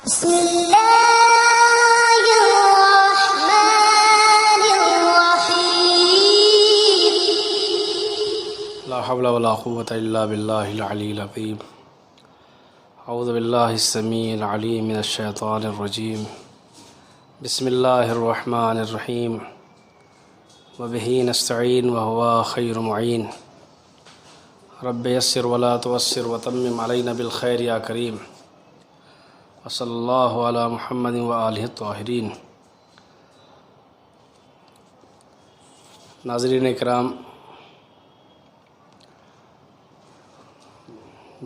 بسم الله الرحمن الرحيم لا حول ولا قوة إلا بالله العلي العظيم. أعوذ بالله السميع العليم من الشيطان الرجيم. بسم الله الرحمن الرحيم. وبه نستعين وهو خير معين. رب يسر ولا تعسر وتمم علينا بالخير يا كريم. وصلی اللہ علی محمد وآلہ الطاہرین. ناظرین کرام،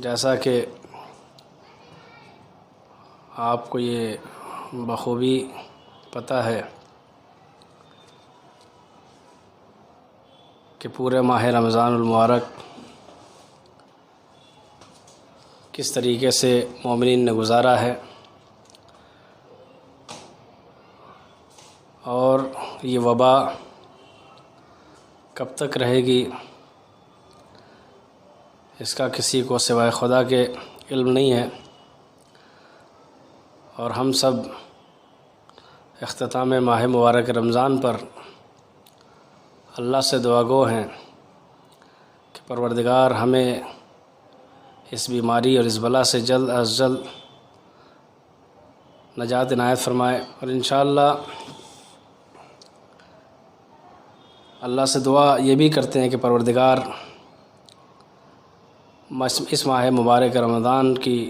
جیسا کہ آپ کو یہ بخوبی پتہ ہے کہ پورے ماہ رمضان المبارک کس طریقے سے مومنین نے گزارا ہے، اور یہ وبا کب تک رہے گی اس کا کسی کو سوائے خدا کے علم نہیں ہے. اور ہم سب اختتام ماہ مبارک رمضان پر اللہ سے دعا گو ہیں کہ پروردگار ہمیں اس بیماری اور اس بلا سے جلد از جلد نجات عنایت فرمائے. اور انشاءاللہ اللہ سے دعا یہ بھی کرتے ہیں کہ پروردگار اس ماہ مبارک رمضان کی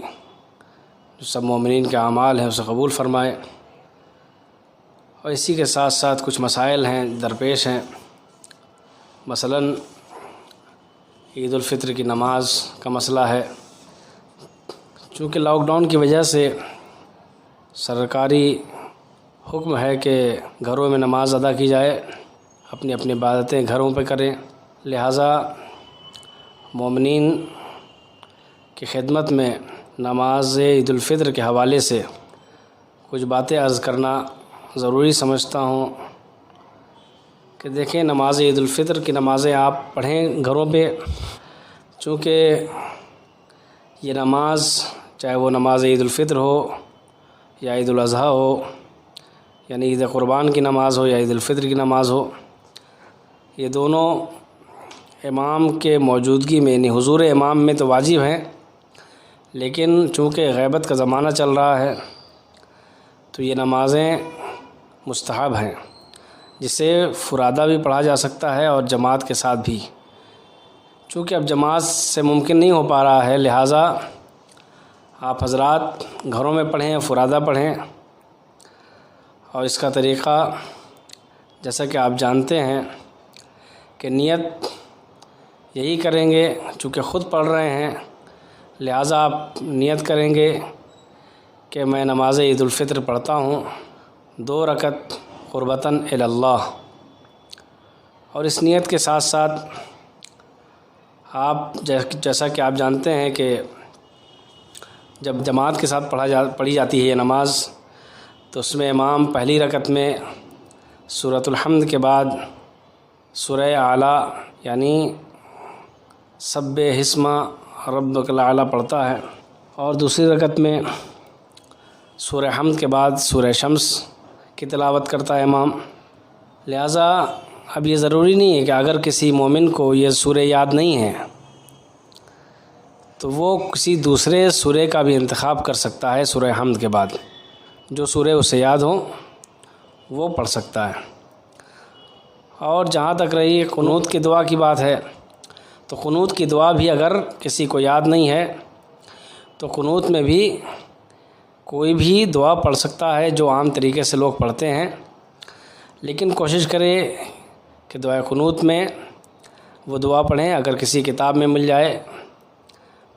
جو سب مومنین کے اعمال ہیں اسے قبول فرمائے. اور اسی کے ساتھ ساتھ کچھ مسائل ہیں درپیش ہیں. مثلاً عید الفطر کی نماز کا مسئلہ ہے. چونکہ لاک ڈاؤن کی وجہ سے سرکاری حکم ہے کہ گھروں میں نماز ادا کی جائے، اپنی اپنی عبادتیں گھروں پہ کریں. لہٰذا مومنین کی خدمت میں نماز عید الفطر کے حوالے سے کچھ باتیں عرض کرنا ضروری سمجھتا ہوں. کہ دیکھیں، نماز عید الفطر کی نمازیں آپ پڑھیں گھروں پہ، چونکہ یہ نماز چاہے وہ نماز عید الفطر ہو یا عید الاضحیٰ ہو، یعنی عید قربان کی نماز ہو یا عید الفطر کی نماز ہو، یہ دونوں امام کے موجودگی میں یعنی حضور امام میں تو واجب ہیں، لیکن چونکہ غیبت کا زمانہ چل رہا ہے تو یہ نمازیں مستحب ہیں، جسے فرادہ بھی پڑھا جا سکتا ہے اور جماعت کے ساتھ بھی. چونکہ اب جماعت سے ممکن نہیں ہو پا رہا ہے، لہٰذا آپ حضرات گھروں میں پڑھیں، فرادہ پڑھیں. اور اس کا طریقہ جیسا کہ آپ جانتے ہیں کہ نیت یہی کریں گے، چونکہ خود پڑھ رہے ہیں لہٰذا آپ نیت کریں گے کہ میں نماز عید الفطر پڑھتا ہوں 2 رکعت قربتاً الی اللہ. اور اس نیت کے ساتھ ساتھ آپ جیسا کہ آپ جانتے ہیں کہ جب جماعت کے ساتھ پڑھی جاتی ہے یہ نماز، تو اس میں امام پہلی رکعت میں سورۃ الحمد کے بعد سورہ اعلیٰ یعنی سبح اسم ربک الاعلیٰ پڑھتا ہے، اور دوسری رکعت میں سورہ حمد کے بعد سورہ شمس کی تلاوت کرتا ہے امام. لہٰذا اب یہ ضروری نہیں ہے کہ اگر کسی مومن کو یہ سورہ یاد نہیں ہے تو وہ کسی دوسرے سورہ کا بھی انتخاب کر سکتا ہے. سورہ حمد کے بعد جو سورہ اسے یاد ہو وہ پڑھ سکتا ہے. اور جہاں تک رہی قنوت کی دعا کی بات ہے، تو قنوت کی دعا بھی اگر کسی کو یاد نہیں ہے تو قنوت میں بھی کوئی بھی دعا پڑھ سکتا ہے جو عام طریقے سے لوگ پڑھتے ہیں، لیکن کوشش کرے کہ دعا قنوت میں وہ دعا پڑھیں. اگر کسی کتاب میں مل جائے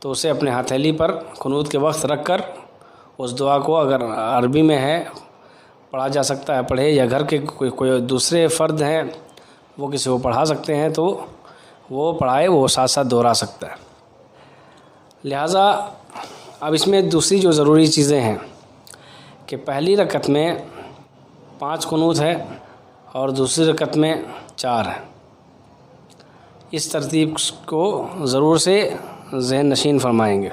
تو اسے اپنے ہتھیلی پر قنوت کے وقت رکھ کر اس دعا کو اگر عربی میں ہے پڑھا جا سکتا ہے پڑھے، یا گھر کے کوئی دوسرے فرد ہیں وہ کسی کو پڑھا سکتے ہیں تو وہ پڑھائے، وہ ساتھ ساتھ دہرا سکتا ہے. لہٰذا اب اس میں دوسری جو ضروری چیزیں ہیں کہ پہلی رکعت میں 5 قنوت ہے اور دوسری رکعت میں 4 ہے. اس ترتیب کو ضرور سے ذہن نشین فرمائیں گے.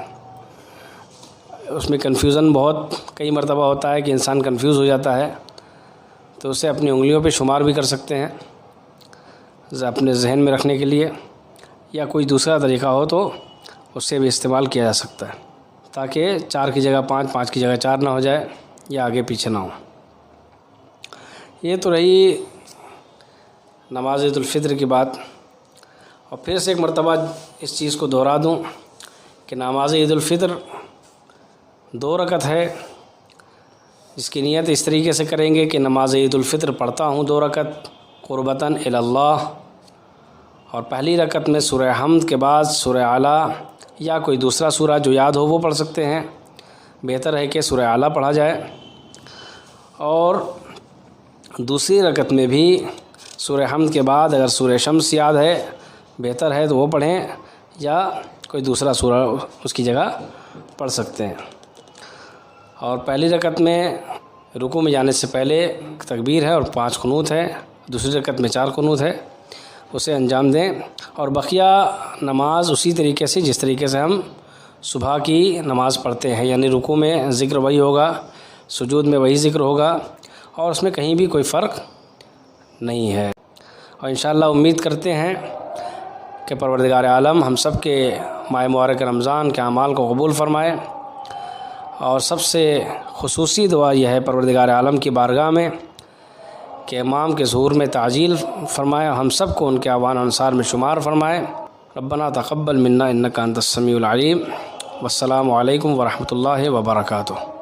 اس میں کنفیوژن بہت کئی مرتبہ ہوتا ہے کہ انسان کنفیوز ہو جاتا ہے، تو اسے اپنی انگلیوں پہ شمار بھی کر سکتے ہیں اپنے ذہن میں رکھنے کے لیے، یا کوئی دوسرا طریقہ ہو تو اس سے بھی استعمال کیا جا سکتا ہے، تاکہ 4 کی جگہ 5، 5 کی جگہ 4 نہ ہو جائے یا آگے پیچھے نہ ہو۔ یہ تو رہی نماز عید الفطر کی بات، اور پھر سے ایک مرتبہ اس چیز کو دہرا دوں کہ نماز عید الفطر 2 رکعت ہے۔ اس کی نیت اس طریقے سے کریں گے کہ نماز عید الفطر پڑھتا ہوں 2 رکعت قربتاً الی اللہ، اور پہلی رکعت میں سورہ حمد کے بعد سورہ اعلیٰ یا کوئی دوسرا سورہ جو یاد ہو وہ پڑھ سکتے ہیں، بہتر ہے کہ سورہ اعلیٰ پڑھا جائے، اور دوسری رکعت میں بھی سورہ حمد کے بعد اگر سورہ شمس یاد ہے بہتر ہے تو وہ پڑھیں، یا کوئی دوسرا سورہ اس کی جگہ پڑھ سکتے ہیں۔ اور پہلی رکعت میں رکوع میں جانے سے پہلے تکبیر ہے اور 5 قنوت ہے، دوسری رکعت میں 4 قنوت ہے، اسے انجام دیں، اور بقیہ نماز اسی طریقے سے جس طریقے سے ہم صبح کی نماز پڑھتے ہیں، یعنی رکوع میں ذکر وہی ہوگا، سجود میں وہی ذکر ہوگا، اور اس میں کہیں بھی کوئی فرق نہیں ہے۔ اور انشاءاللہ امید کرتے ہیں کہ پروردگار عالم ہم سب کے ماہ مبارک رمضان کے اعمال کو قبول فرمائے، اور سب سے خصوصی دعا یہ ہے پروردگار عالم کی بارگاہ میں کہ امام کے ظہور میں تعجیل فرمائے، ہم سب کو ان کے اعوان انصار میں شمار فرمائے۔ ربنا تقبل منا انک انت السمیع العلیم، والسلام علیکم ورحمۃ اللہ وبرکاتہ۔